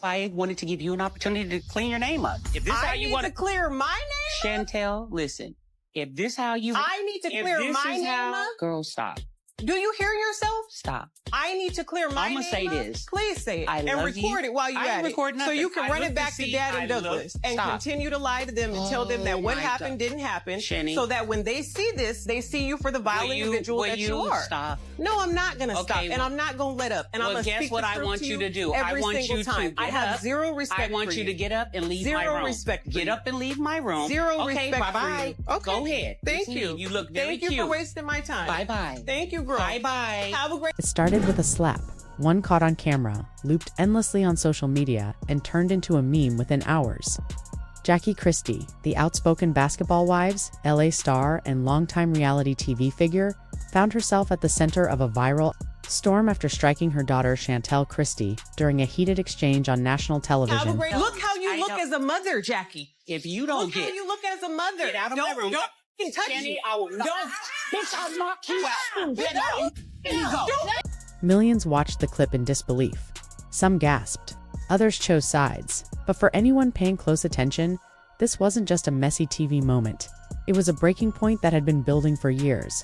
I wanted to give you an opportunity to clean your name up. If this how you want to clear my name, Chantel, listen. If this how you, I need to clear my name up. Girl, stop. Do you hear yourself? Stop. I need to clear my name up. I'm gonna say this. Please say it. I love record it while you're at it. So you can run it back to Dad and Douglas and continue to lie to them and tell them that what happened didn't happen. Shenny. So that when they see this, they see you for the violent individual that you are. Stop. No, I'm not gonna stop. And I'm not gonna let up. And I'm gonna guess what I want you to do. I want you to I have zero respect. I want you to get up and leave my room. Zero respect. Get up and leave my room. Zero respect. Bye-bye. Okay. Go ahead. Thank you. You look very cute. Thank you for wasting my time. Bye-bye. Thank you, girl. Bye-bye. Have a great. It started with a slap, one caught on camera, looped endlessly on social media, and turned into a meme within hours. Jackie Christie, the outspoken Basketball Wives, LA star, and longtime reality TV figure, found herself at the center of a viral storm after striking her daughter Chantel Christie during a heated exchange on national television. Look how you look as a mother, Jackie. If you don't look how you look as a mother. Get out of my room. Don't touch Jenny, me. I will not. Bitch, I'll knock you out. Get out. Millions watched the clip in disbelief. Some gasped. Others chose sides. But for anyone paying close attention, this wasn't just a messy TV moment. It was a breaking point that had been building for years.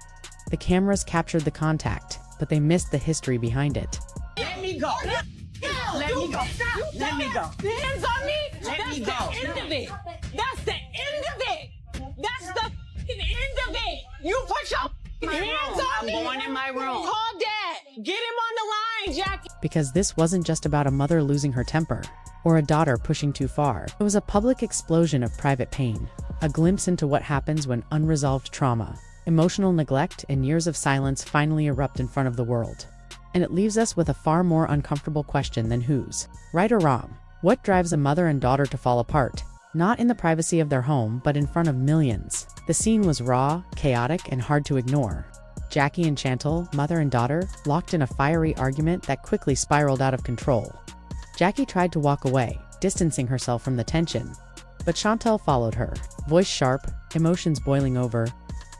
The cameras captured the contact, but they missed the history behind it. Let me go. Let me go. Let me go. Hands on me. Let me go. That's the end of it. That's the end of it. That's the end of it. You put your hands on me. I'm going in my room. Call Dad. Get him on the line, Jackie. Because this wasn't just about a mother losing her temper, or a daughter pushing too far. It was a public explosion of private pain, a glimpse into what happens when unresolved trauma, emotional neglect, and years of silence finally erupt in front of the world. And it leaves us with a far more uncomfortable question than whose. Right or wrong? What drives a mother and daughter to fall apart? Not in the privacy of their home, but in front of millions. The scene was raw, chaotic, and hard to ignore. Jackie and Chantel, mother and daughter, locked in a fiery argument that quickly spiraled out of control. Jackie tried to walk away, distancing herself from the tension. But Chantel followed her, voice sharp, emotions boiling over.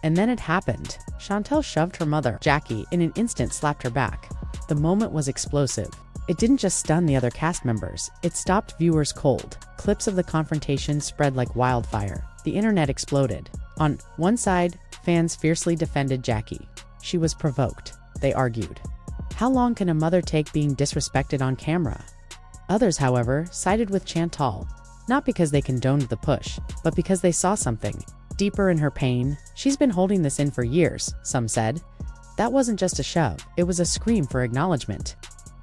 And then it happened. Chantel shoved her mother, Jackie, in an instant slapped her back. The moment was explosive. It didn't just stun the other cast members, it stopped viewers cold. Clips of the confrontation spread like wildfire. The internet exploded. On one side, fans fiercely defended Jackie. She was provoked. They argued. How long can a mother take being disrespected on camera? Others, however, sided with Chantal, not because they condoned the push, but because they saw something deeper in her pain. She's been holding this in for years, some said. That wasn't just a shove, it was a scream for acknowledgement.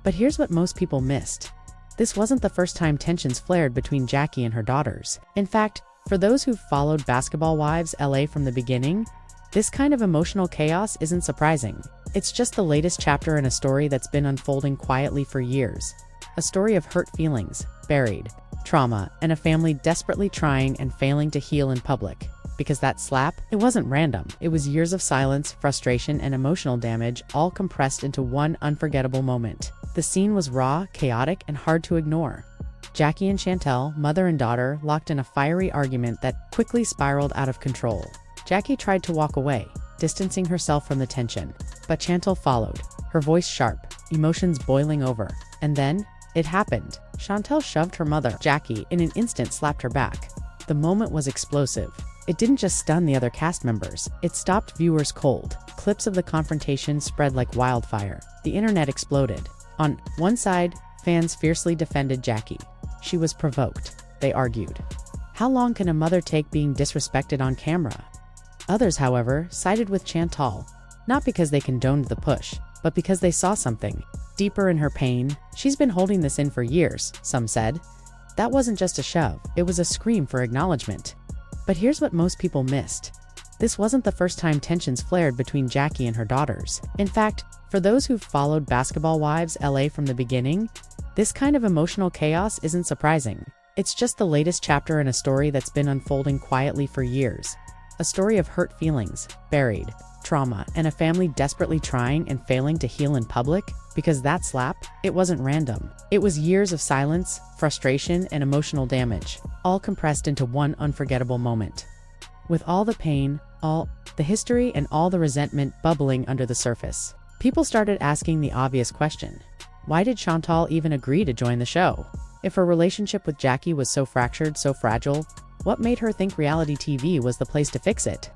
But here's what most people missed. This wasn't the first time tensions flared between Jackie and her daughters. In fact, for those who've followed Basketball Wives LA from the beginning, this kind of emotional chaos isn't surprising. It's just the latest chapter in a story that's been unfolding quietly for years. A story of hurt feelings, buried, trauma, and a family desperately trying and failing to heal in public. Because that slap, it wasn't random. It was years of silence, frustration, and emotional damage, all compressed into one unforgettable moment. The scene was raw, chaotic, and hard to ignore. Jackie and Chantel, mother and daughter, locked in a fiery argument that quickly spiraled out of control. Jackie tried to walk away, distancing herself from the tension. But Chantel followed, her voice sharp, emotions boiling over. And then, it happened. Chantel shoved her mother, Jackie, in an instant slapped her back. The moment was explosive. It didn't just stun the other cast members, it stopped viewers cold. Clips of the confrontation spread like wildfire. The internet exploded. On one side, fans fiercely defended Jackie. She was provoked. They argued. How long can a mother take being disrespected on camera? Others, however, sided with Chantal, not because they condoned the push, but because they saw something deeper in her pain. She's been holding this in for years, some said. That wasn't just a shove, it was a scream for acknowledgement. But here's what most people missed. This wasn't the first time tensions flared between Jackie and her daughters. In fact, for those who've followed Basketball Wives LA from the beginning, this kind of emotional chaos isn't surprising. It's just the latest chapter in a story that's been unfolding quietly for years. A story of hurt feelings, buried, trauma, and a family desperately trying and failing to heal in public. Because that slap, it wasn't random. It was years of silence, frustration, and emotional damage, all compressed into one unforgettable moment. With all the pain, all the history, and all the resentment bubbling under the surface, people started asking the obvious question. Why did Chantal even agree to join the show? If her relationship with Jackie was so fractured, so fragile, what made her think reality TV was the place to fix it?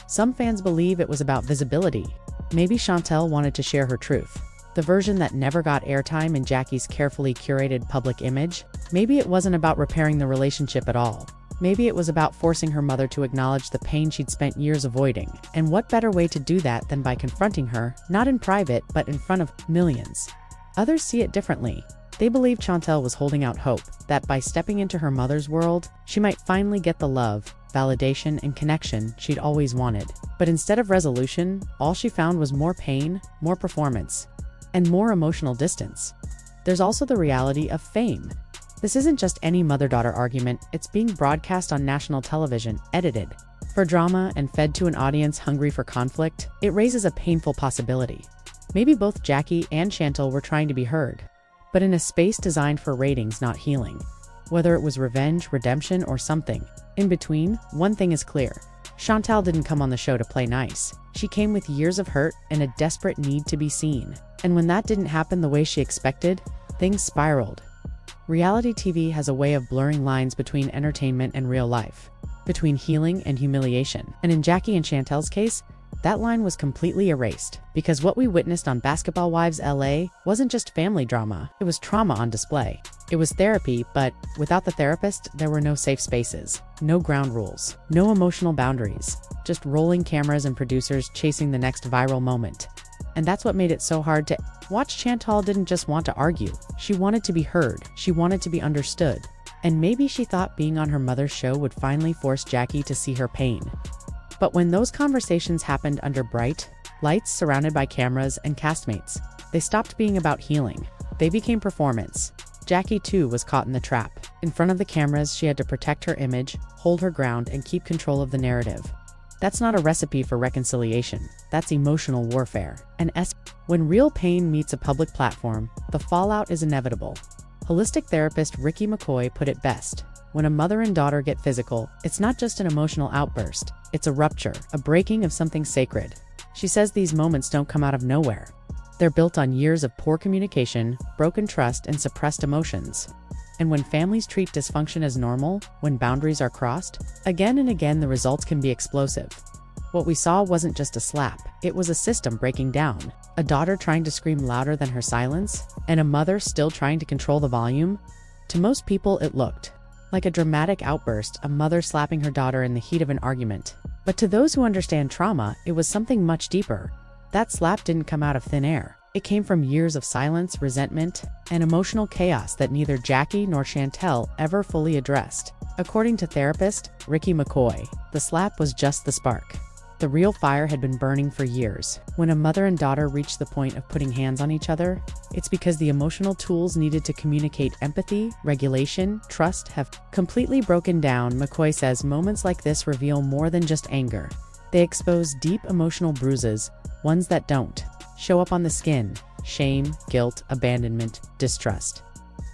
Some fans believe it was about visibility. Maybe Chantel wanted to share her truth, the version that never got airtime in Jackie's carefully curated public image. Maybe it wasn't about repairing the relationship at all. Maybe it was about forcing her mother to acknowledge the pain she'd spent years avoiding. And what better way to do that than by confronting her, not in private, but in front of millions? Others see it differently. They believe Chantel was holding out hope that by stepping into her mother's world, she might finally get the love, validation, and connection she'd always wanted. But instead of resolution, all she found was more pain, more performance, and more emotional distance. There's also the reality of fame. This isn't just any mother-daughter argument, it's being broadcast on national television, edited for drama, and fed to an audience hungry for conflict. It raises a painful possibility. Maybe both Jackie and Chantel were trying to be heard, but in a space designed for ratings, not healing. Whether it was revenge, redemption, or something in between, one thing is clear. Chantel didn't come on the show to play nice. She came with years of hurt and a desperate need to be seen. And when that didn't happen the way she expected, things spiraled. Reality TV has a way of blurring lines between entertainment and real life, between healing and humiliation. And in Jackie and Chantel's case, that line was completely erased, because what we witnessed on Basketball Wives LA wasn't just family drama, it was trauma on display. It was therapy, but without the therapist, there were no safe spaces, no ground rules, no emotional boundaries, just rolling cameras and producers chasing the next viral moment. And that's what made it so hard to watch. Chantel didn't just want to argue, she wanted to be heard, she wanted to be understood. And maybe she thought being on her mother's show would finally force Jackie to see her pain. But when those conversations happened under bright lights, surrounded by cameras and castmates, they stopped being about healing. They became performance. Jackie too was caught in the trap. In front of the cameras, she had to protect her image, hold her ground, and keep control of the narrative. That's not a recipe for reconciliation. That's emotional warfare. And when real pain meets a public platform, the fallout is inevitable. Holistic therapist Ricky McCoy put it best. When a mother and daughter get physical, it's not just an emotional outburst. It's a rupture, a breaking of something sacred. She says these moments don't come out of nowhere. They're built on years of poor communication, broken trust, and suppressed emotions. And when families treat dysfunction as normal, when boundaries are crossed, again and again the results can be explosive. What we saw wasn't just a slap, it was a system breaking down. A daughter trying to scream louder than her silence, and a mother still trying to control the volume. To most people, it looked like a dramatic outburst, a mother slapping her daughter in the heat of an argument. But to those who understand trauma, it was something much deeper. That slap didn't come out of thin air. It came from years of silence, resentment, and emotional chaos that neither Jackie nor Chantel ever fully addressed. According to therapist Ricky McCoy, the slap was just the spark. The real fire had been burning for years. When a mother and daughter reach the point of putting hands on each other, it's because the emotional tools needed to communicate empathy, regulation, trust have completely broken down. McCoy says moments like this reveal more than just anger. They expose deep emotional bruises, ones that don't show up on the skin: shame, guilt, abandonment, distrust.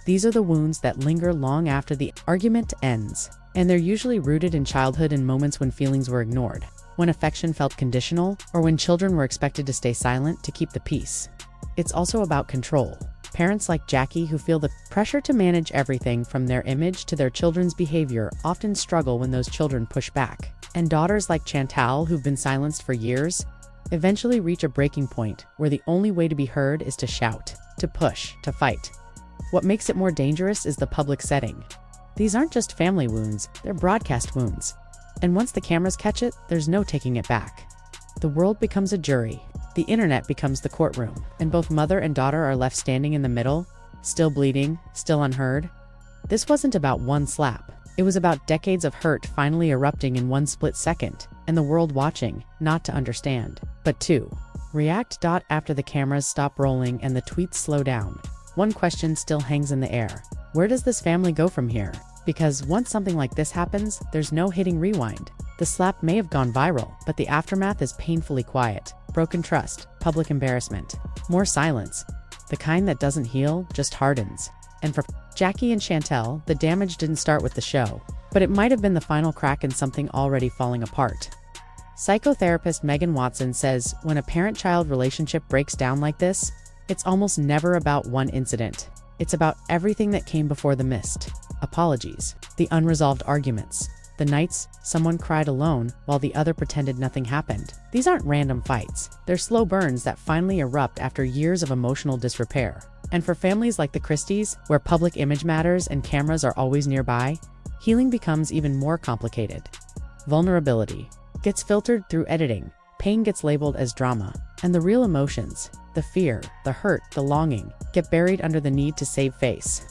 These are the wounds that linger long after the argument ends, and they're usually rooted in childhood and moments when feelings were ignored, when affection felt conditional, or when children were expected to stay silent to keep the peace. It's also about control. Parents like Jackie, who feel the pressure to manage everything from their image to their children's behavior, often struggle when those children push back. And daughters like Chantel, who've been silenced for years, eventually reach a breaking point where the only way to be heard is to shout, to push, to fight. What makes it more dangerous is the public setting. These aren't just family wounds, they're broadcast wounds. And once the cameras catch it, there's no taking it back. The world becomes a jury. The internet becomes the courtroom. And both mother and daughter are left standing in the middle, still bleeding, still unheard. This wasn't about one slap. It was about decades of hurt finally erupting in one split second, and the world watching, not to understand, but to react. After the cameras stop rolling and the tweets slow down, one question still hangs in the air. Where does this family go from here? Because once something like this happens, there's no hitting rewind. The slap may have gone viral, but the aftermath is painfully quiet. Broken trust, public embarrassment, more silence. The kind that doesn't heal, just hardens. And for Jackie and Chantel, the damage didn't start with the show, but it might have been the final crack in something already falling apart. Psychotherapist Megan Watson says, when a parent-child relationship breaks down like this, it's almost never about one incident. It's about everything that came before the mist. Apologies, the unresolved arguments, the nights someone cried alone while the other pretended nothing happened. These aren't random fights. They're slow burns that finally erupt after years of emotional disrepair. And for families like the Christies, where public image matters and cameras are always nearby, healing becomes even more complicated. Vulnerability gets filtered through editing, pain gets labeled as drama, and the real emotions, the fear, the hurt, the longing, get buried under the need to save face.